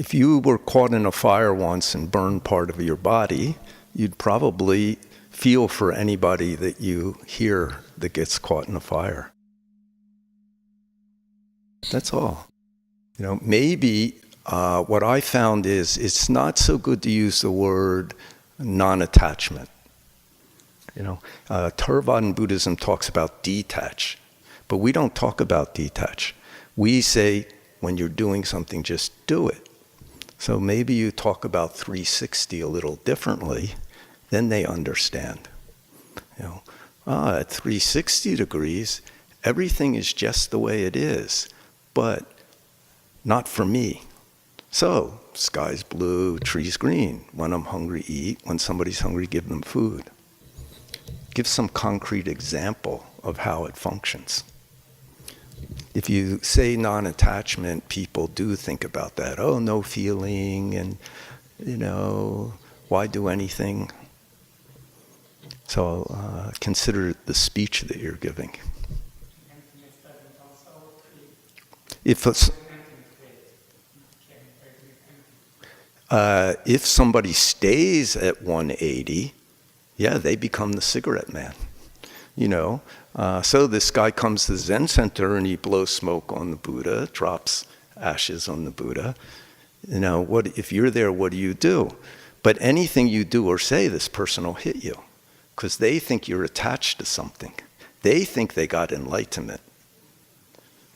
If you were caught in a fire once and burned part of your body, you'd probably feel for anybody that you hear that gets caught in a fire. That's all. Maybe what I found is it's not so good to use the word non-attachment. Theravada Buddhism talks about detach, but we don't talk about detach. We say when you're doing something, just do it. So maybe you talk about 360 a little differently, then they understand. At 360 degrees, everything is just the way it is, but not for me. So, sky's blue, tree's green. When I'm hungry, eat. When somebody's hungry, give them food. Give some concrete example of how it functions. If you say non-attachment, people do think about that. Oh, no feeling, and, why do anything? So consider the speech that you're giving. If somebody stays at 180, yeah, they become the cigarette man. So this guy comes to the Zen center and he blows smoke on the Buddha, drops ashes on the Buddha. If you're there, what do? But anything you do or say, this person will hit you because they think you're attached to something. They think they got enlightenment.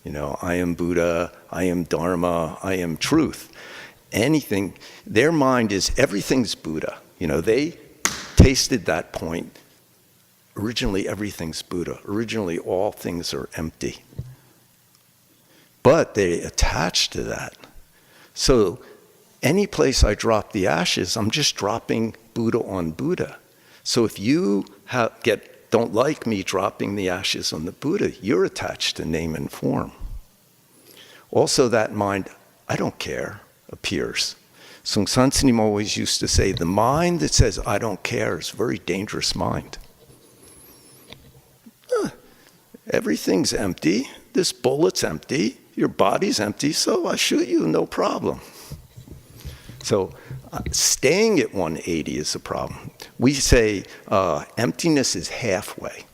I am Buddha, I am Dharma, I am truth. Anything, their mind is everything's Buddha. They tasted that point. Originally, everything's Buddha. Originally, all things are empty. But they attach to that. So any place I drop the ashes, I'm just dropping Buddha on Buddha. So if you don't like me dropping the ashes on the Buddha, you're attached to name and form. Also that mind, I don't care, appears. 선sanim always used to say, the mind that says, I don't care, is a very dangerous mind. Everything's empty, this bullet's empty, your body's empty, so I shoot you, no problem. So staying at 180 is a problem. We say emptiness is halfway.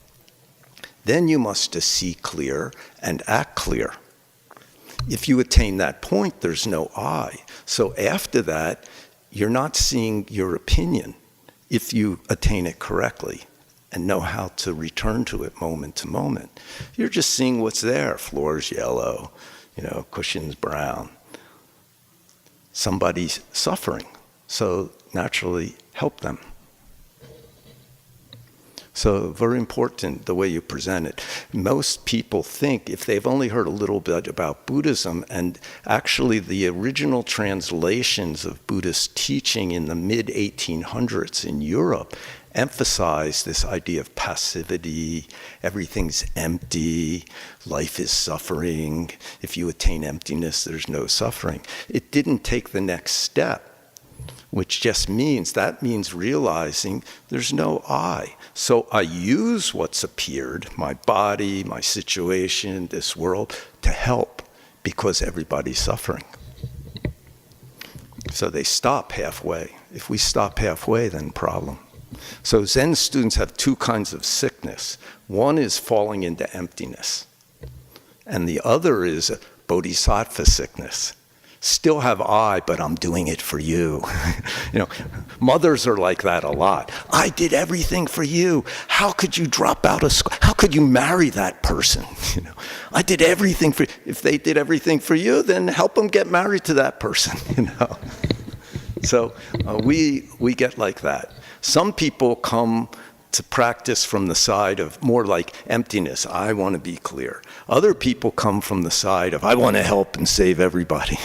Then you must see clear and act clear. If you attain that point, there's no I. So after that, you're not seeing your opinion if you attain it correctly and know how to return to it moment to moment. You're just seeing what's there. Floor's yellow, cushion's brown. Somebody's suffering, so naturally help them. So very important the way you present it. Most people think, if they've only heard a little bit about Buddhism, and actually the original translations of Buddhist teaching in the mid-1800s in Europe emphasize this idea of passivity, everything's empty, life is suffering, if you attain emptiness, there's no suffering. It didn't take the next step, which just means realizing there's no I. So I use what's appeared, my body, my situation, this world, to help, because everybody's suffering. So they stop halfway. If we stop halfway, then problem. So Zen students have two kinds of sickness. One is falling into emptiness, and the other is a bodhisattva sickness. Still have I, but I'm doing it for you. Mothers are like that a lot. I did everything for you. How could you drop out of school? How could you marry that person? I did everything for you. If they did everything for you, then help them get married to that person. So we get like that. Some people come to practice from the side of more like emptiness. I want to be clear. Other people come from the side of I want to help and save everybody,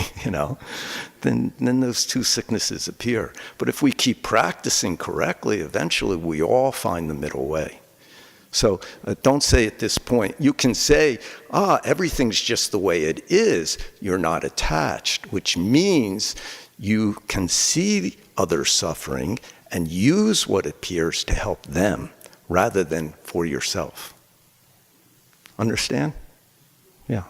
Then those two sicknesses appear. But if we keep practicing correctly, eventually we all find the middle way. So don't say at this point, you can say, everything's just the way it is. You're not attached, which means you can see others suffering and use what appears to help them rather than for yourself. Understand? Yeah.